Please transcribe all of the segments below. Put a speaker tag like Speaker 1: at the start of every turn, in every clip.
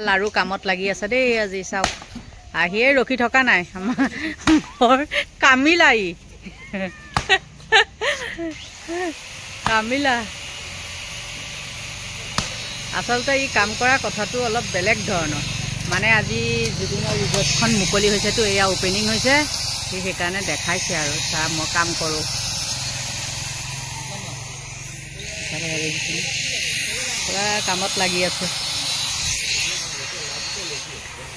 Speaker 1: লাৰু কামত লাগি আছে দেই আজি চাওক আহিয়ে ৰখি থকা নাই আমাৰ কামিলাই কামিলা আচলতে ই কাম কৰা কথাটো অলপ বেলেগ ধৰণৰ মানে আজি জুবিনৰ ৰিজৰ্টখন মুকলি হৈছেতো এয়া ওপেনিং হৈছে সেইকাৰণে দেখাইছে আৰু চা মই কাম কৰোঁ পুৰা কামত লাগি আছে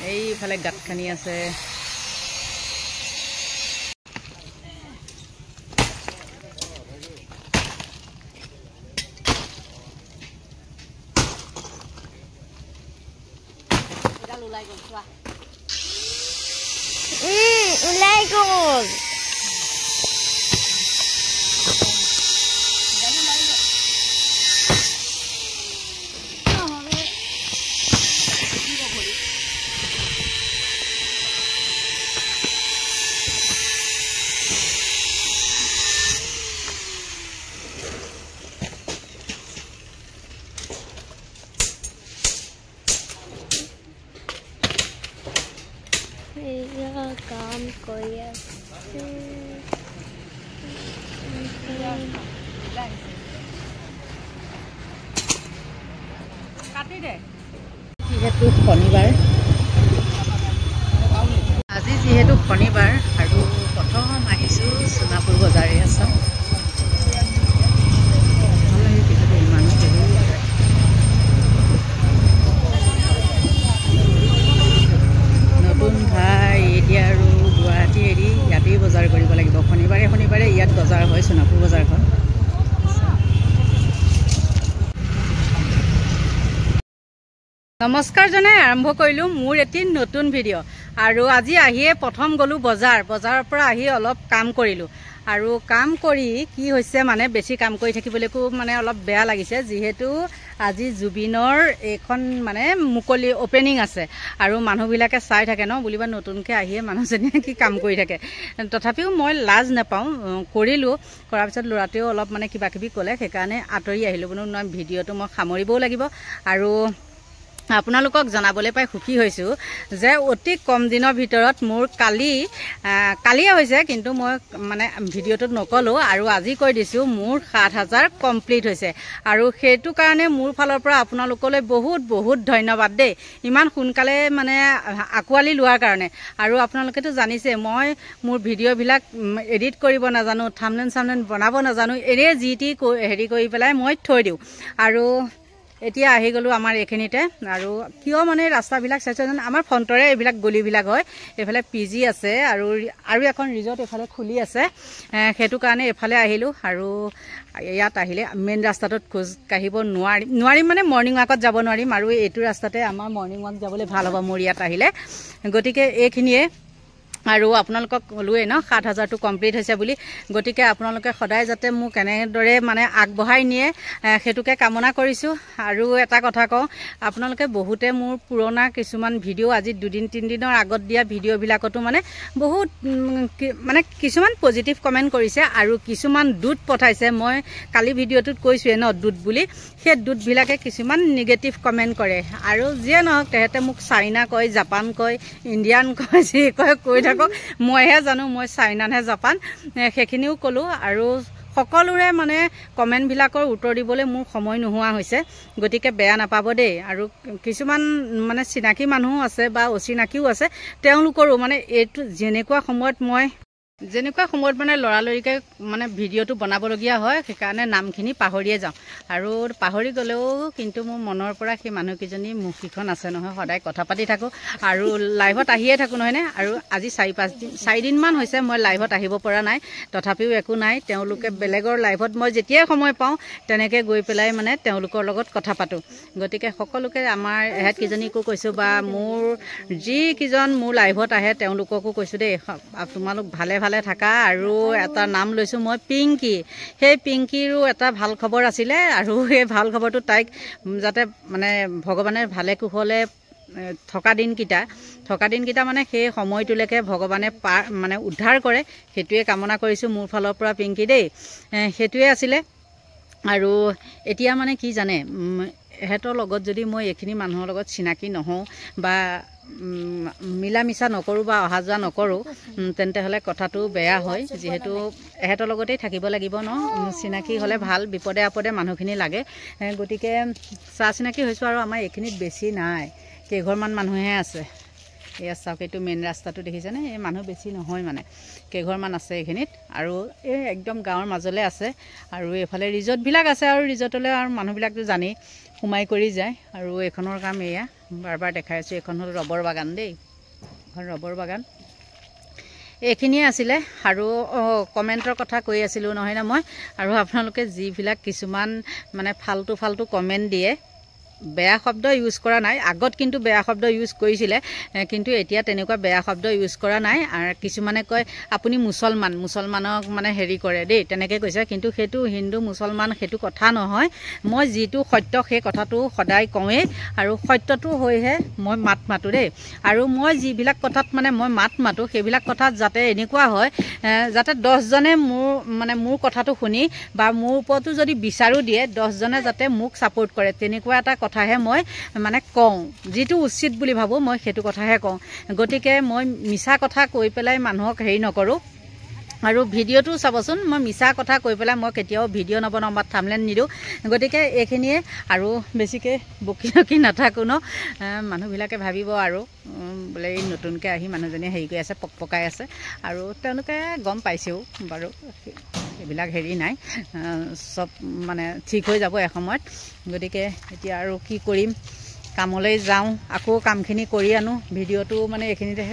Speaker 1: এইফালে গাঁত খানি আছে
Speaker 2: ওলাই গ'ল কাম কৰি আছে
Speaker 1: যিহেতু শনিবাৰ আজি যিহেতু শনিবাৰ আৰু প্ৰথম আহিছোঁ সোণাপুৰ বজাৰে আছোঁ নতুন ঠাই এতিয়া আৰু গুৱাহাটী এৰি ইয়াতেই বজাৰ কৰিব লাগিব শনিবাৰে শনিবাৰে ইয়াত বজাৰ হয় সোণাপুৰ বজাৰখন নমস্কাৰ জনাই আৰম্ভ কৰিলোঁ মোৰ এটি নতুন ভিডিঅ' আৰু আজি আহিয়ে প্ৰথম গ'লোঁ বজাৰৰ পৰা আহি অলপ কাম কৰিলোঁ আৰু কাম কৰি কি হৈছে মানে বেছি কাম কৰি থাকিবলৈকো মানে অলপ বেয়া লাগিছে যিহেতু আজি জুবিনৰ এইখন মানে মুকলি অপেনিং আছে আৰু মানুহবিলাকে চাই থাকে ন বুলিবা নতুনকৈ আহিয়ে মানুহজনীয়ে কি কাম কৰি থাকে তথাপিও মই লাজ নাপাওঁ কৰিলোঁ কৰাৰ পিছত ল'ৰাটোৱেও অলপ মানে কিবা কিবি ক'লে সেইকাৰণে আঁতৰি আহিলোঁ বোলো ভিডিঅ'টো মই সামৰিবও লাগিব আৰু আপোনালোকক জনাবলৈ পাই সুখী হৈছোঁ যে অতি কম দিনৰ ভিতৰত মোৰ কালিয়ে হৈছে কিন্তু মই মানে ভিডিঅ'টোত নকলোঁ আৰু আজি কৈ দিছোঁ মোৰ ৭,০০০ কমপ্লিট হৈছে আৰু সেইটো কাৰণে মোৰ ফালৰ পৰা আপোনালোকলৈ বহুত বহুত ধন্যবাদ দেই ইমান সোনকালে মানে আঁকোৱালি লোৱাৰ কাৰণে আৰু আপোনালোকেতো জানিছে মই মোৰ ভিডিঅ'বিলাক এডিট কৰিব নাজানো থাম্বনেইল বনাব নাজানো এনেই যি টি হেৰি কৰি পেলাই মই থৈ দিওঁ আৰু এতিয়া আহি গ'লোঁ আমাৰ এইখিনিতে আৰু কিয় মানে ৰাস্তাবিলাক চাইছে যেন আমাৰ ফ্ৰণ্টৰে এইবিলাক গলিবিলাক হয় এইফালে PG আছে আৰু এখন ৰিজৰ্ট এইফালে খুলি আছে সেইটো কাৰণে এইফালে আহিলোঁ আৰু ইয়াত আহিলে মেইন ৰাস্তাটোত খোজ কাঢ়িব নোৱাৰিম মানে মৰ্ণিং ৱাকত যাব নোৱাৰিম আৰু এইটো ৰাস্তাতে আমাৰ মৰ্ণিং ৱাক যাবলৈ ভাল হ'ব মোৰ ইয়াত আহিলে গতিকে এইখিনিয়ে আৰু আপোনালোকক ক'লোৱে ন ৭,০০০টো কমপ্লিট হৈছে বুলি গতিকে আপোনালোকে সদায় যাতে মোক এনেদৰে মানে আগবঢ়াই নিয়ে সেইটোকে কামনা কৰিছোঁ আৰু এটা কথা কওঁ আপোনালোকে বহুতে মোৰ পুৰণা কিছুমান ভিডিঅ' আজি 2-3 দিনৰ আগত দিয়া ভিডিঅ'বিলাকতো মানে বহুত মানে কিছুমান পজিটিভ কমেণ্ট কৰিছে আৰু কিছুমান দুট পঠাইছে মই কালি ভিডিঅ'টোত কৈছোঁৱে ন দুট বুলি সেই দুটবিলাকে কিছুমান নিগেটিভ কমেণ্ট কৰে আৰু যিয়ে নহওক তেহেঁতে মোক চাইনা কয় জাপান কয় ইণ্ডিয়ান কয় যি কয় কৈ থাকক মইহে জানো মই চাইনা নে জাপান সেইখিনিও ক'লোঁ আৰু সকলোৰে মানে কমেণ্টবিলাকৰ উত্তৰ দিবলৈ মোৰ সময় নোহোৱা হৈছে গতিকে বেয়া নাপাব দেই আৰু কিছুমান মানে চিনাকি মানুহো আছে বা অচিনাকিও আছে তেওঁলোকৰো মানে এইটো যেনেকুৱা সময়ত মানে লৰালৰিকৈ মানে ভিডিঅ'টো বনাবলগীয়া হয় সেইকাৰণে নামখিনি পাহৰিয়ে যাওঁ আৰু পাহৰি গ'লেও কিন্তু মোৰ মনৰ পৰা সেই মানুহকেইজনী মুখকেইখন আছে নহয় সদায় কথা পাতি থাকোঁ আৰু লাইভত আহিয়ে থাকোঁ নহয়নে আৰু আজি 4 দিনমান হৈছে মই লাইভত আহিব পৰা নাই তথাপিও একো নাই তেওঁলোকে বেলেগৰ লাইভত মই যেতিয়াই সময় পাওঁ তেনেকৈ গৈ পেলাই মানে তেওঁলোকৰ লগত কথা পাতোঁ গতিকে সকলোকে আমাৰ এহেতকেইজনীকো কৈছোঁ বা মোৰ যিকেইজন মোৰ লাইভত আহে তেওঁলোককো কৈছোঁ দেই তোমালোক ভালে থাকা আৰু এটা নাম লৈছোঁ মই পিংকি সেই পিংকিৰো এটা ভাল খবৰ আছিলে আৰু সেই ভাল খবৰটো তাইক যাতে মানে ভগৱানে ভালে কুশলে থকা দিনকেইটা মানে সেই সময়টোলৈকে ভগৱানে মানে উদ্ধাৰ কৰে সেইটোৱে কামনা কৰিছোঁ মোৰ ফালৰ পৰা পিংকি দেই সেইটোৱে আছিলে আৰু এতিয়া মানে কি জানে এহেঁতৰ লগত যদি মই এইখিনি মানুহৰ লগত চিনাকি নহওঁ বা মিলা মিছা নকৰোঁ বা অহা যোৱা নকৰোঁ তেন্তে হ'লে কথাটো বেয়া হয় যিহেতু এহেঁতৰ লগতেই থাকিব লাগিব ন চিনাকি হ'লে ভাল বিপদে আপদে মানুহখিনি লাগে গতিকে চা চিনাকি হৈছোঁ আৰু আমাৰ এইখিনিত বেছি নাই কেইঘৰমান মানুহে আছে এয়া চাওক এইটো মেইন ৰাস্তাটো দেখিছেনে এই মানুহ বেছি নহয় মানে কেইঘৰমান আছে এইখিনিত আৰু এই একদম গাঁৱৰ মাজলৈ আছে আৰু এইফালে ৰিজৰ্টবিলাক আছে আৰু ৰিজৰ্টলৈ আৰু মানুহবিলাকতো জানেই সোমাই কৰি যায় আৰু এইখনৰ কাম এয়া বাৰ বাৰ দেখাই আছোঁ এইখন হ'ল ৰবৰ বাগান দেই এখন ৰবৰ বাগান এইখিনিয়ে আছিলে আৰু কমেণ্টৰ কথা কৈ আছিলোঁ নহয় না মই আৰু আপোনালোকে যিবিলাক কিছুমান মানে ফাল্টু কমেণ্ট দিয়ে বেয়া শব্দ ইউজ কৰা নাই আগত কিন্তু বেয়া শব্দ ইউজ কৰিছিলে কিন্তু এতিয়া তেনেকুৱা বেয়া শব্দ ইউজ কৰা নাই আৰু কিছুমানে কয় আপুনি মুছলমানক মানে হেৰি কৰে দেই তেনেকৈ কৈছে কিন্তু সেইটো হিন্দু মুছলমান সেইটো কথা নহয় মই যিটো সত্য সেই কথাটো সদায় কওঁৱেই আৰু সত্যটো হৈহে মই মাত মাতোঁ দেই আৰু মই যিবিলাক কথাত মানে মই মাত মাতোঁ সেইবিলাক কথাত যাতে এনেকুৱা হয় যাতে 10জনে মোৰ কথাটো শুনি বা মোৰ ওপৰতো যদি বিচাৰো দিয়ে 10জনে যাতে মোক ছাপোৰ্ট কৰে তেনেকুৱা এটা কথাহে মই মানে কওঁ যিটো উচিত বুলি ভাবোঁ মই সেইটো কথাহে কওঁ গতিকে মই মিছা কথা কৈ পেলাই মানুহক হেৰি নকৰোঁ আৰু ভিডিঅ'টো চাবচোন মই মিছা কথা কৈ পেলাই মই কেতিয়াও ভিডিঅ' নবনাওঁ বা থাম্বনেইল নিদিওঁ গতিকে এইখিনিয়ে আৰু বেছিকৈ বকি নাথাকোঁ ন মানুহবিলাকে ভাবিব আৰু বোলে এই নতুনকৈ আহি মানুহজনীয়ে হেৰি কৰি আছে পকাই আছে আৰু তেওঁলোকে গম পাইছেও বাৰু এইবিলাক হেৰি নাই চব মানে ঠিক হৈ যাব এসময়ত গতিকে এতিয়া আৰু কি কৰিম কামলৈ যাওঁ আকৌ কামখিনি কৰি আনো ভিডিঅ'টো মানে এইখিনিতে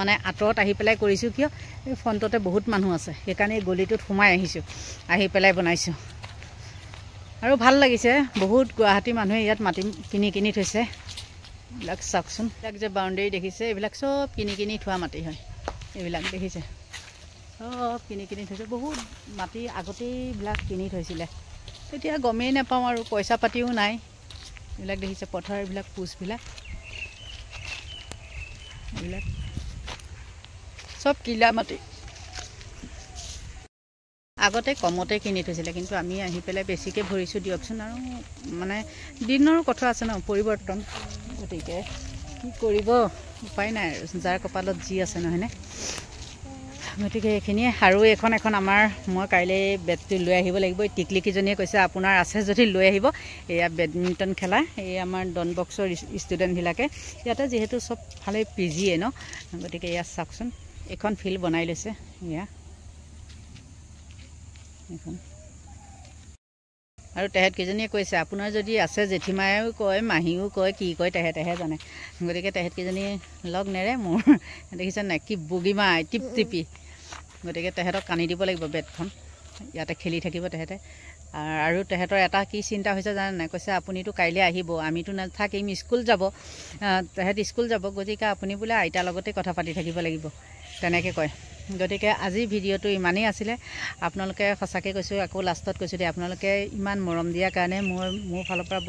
Speaker 1: মানে আঁতৰত আহি পেলাই কৰিছোঁ কিয় এই ফ্ৰণ্টতে বহুত মানুহ আছে সেইকাৰণে এই গলিটোত সোমাই আহিছোঁ আহি পেলাই বনাইছোঁ আৰু ভাল লাগিছে বহুত গুৱাহাটী মানুহে ইয়াত মাটি কিনি থৈছে এইবিলাক চাওকচোন এইবিলাক যে বাউণ্ডেৰী দেখিছে এইবিলাক চব কিনি থোৱা মাটি হয় এইবিলাক দেখিছে চব কিনি থৈছে বহুত মাটি আগতেই এইবিলাক কিনি থৈছিলে এতিয়া গমেই নাপাওঁ আৰু পইচা পাতিও নাই এইবিলাক দেখিছে পথাৰ এইবিলাক পোচবিলাক এইবিলাক চব কিলা মাটি আগতে কমতে কিনি থৈছিলে কিন্তু আমি আহি পেলাই বেছিকৈ ভৰিছোঁ দিয়কচোন আৰু মানে দিনৰো কথা আছে ন পৰিৱৰ্তন গতিকে কি কৰিব উপায় নাই আৰু যাৰ কপালত যি আছে নহয়নে গতিকে এইখিনিয়ে আৰু এখন আমাৰ মই কাইলৈ বেটটো লৈ আহিব লাগিব এই টিকলিকিজনীয়ে কৈছে আপোনাৰ আছে যদি লৈ আহিব এয়া বেডমিণ্টন খেলা এই আমাৰ ডন বক্সৰ ষ্টুডেণ্টবিলাকে ইয়াতে যিহেতু চব ভালেই পিজিয়ে ন গতিকে ইয়াত চাওকচোন এখন ফিল্ড বনাই লৈছে এয়া এখন আৰু তেহেঁতকেইজনীয়ে কৈছে আপোনাৰ যদি আছে জেঠীমায়েও কয় মাহীও কয় কি কয় তেহেঁতেহে জানে গতিকে তেহেঁতকেইজনীয়ে লগ নেৰে মোৰ দেখিছে নাই কি বগীমা টিপি গতিকে তেহেঁতক কানি দিব লাগিব বেটখন ইয়াতে খেলি থাকিব তেহেঁতে আৰু তেহেঁতৰ এটা কি চিন্তা হৈছে জানে নাই কৈছে আপুনিতো কাইলৈ আহিব আমিতো নাথাকিম স্কুল যাব তেহেঁত স্কুল যাব গতিকে আপুনি বোলে আইতাৰ লগতে কথা পাতি থাকিব লাগিব তেনেকৈ কয় গতিকে আজি ভিডিঅ'টো ইমানেই আছিলে আপোনালোকে সঁচাকৈ কৈছোঁ আকৌ লাষ্টত কৈছোঁ দেই আপোনালোকে ইমান মৰম দিয়াৰ কাৰণে মোৰ ফালৰ পৰা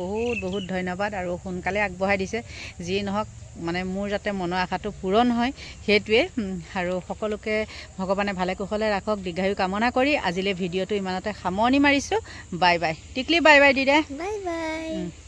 Speaker 1: বহুত ধন্যবাদ আৰু সোনকালে আগবঢ়াই দিছে যি নহওক মানে মোৰ যাতে মনৰ আশাটো পূৰণ হয় সেইটোৱে আৰু সকলোকে ভগৱানে ভালে কুশলে ৰাখক দীৰ্ঘায়ু কামনা কৰি আজিলৈ ভিডিঅ'টো ইমানতে সামৰণি মাৰিছোঁ বাই বাই টিকলি bye by the De
Speaker 2: bye bye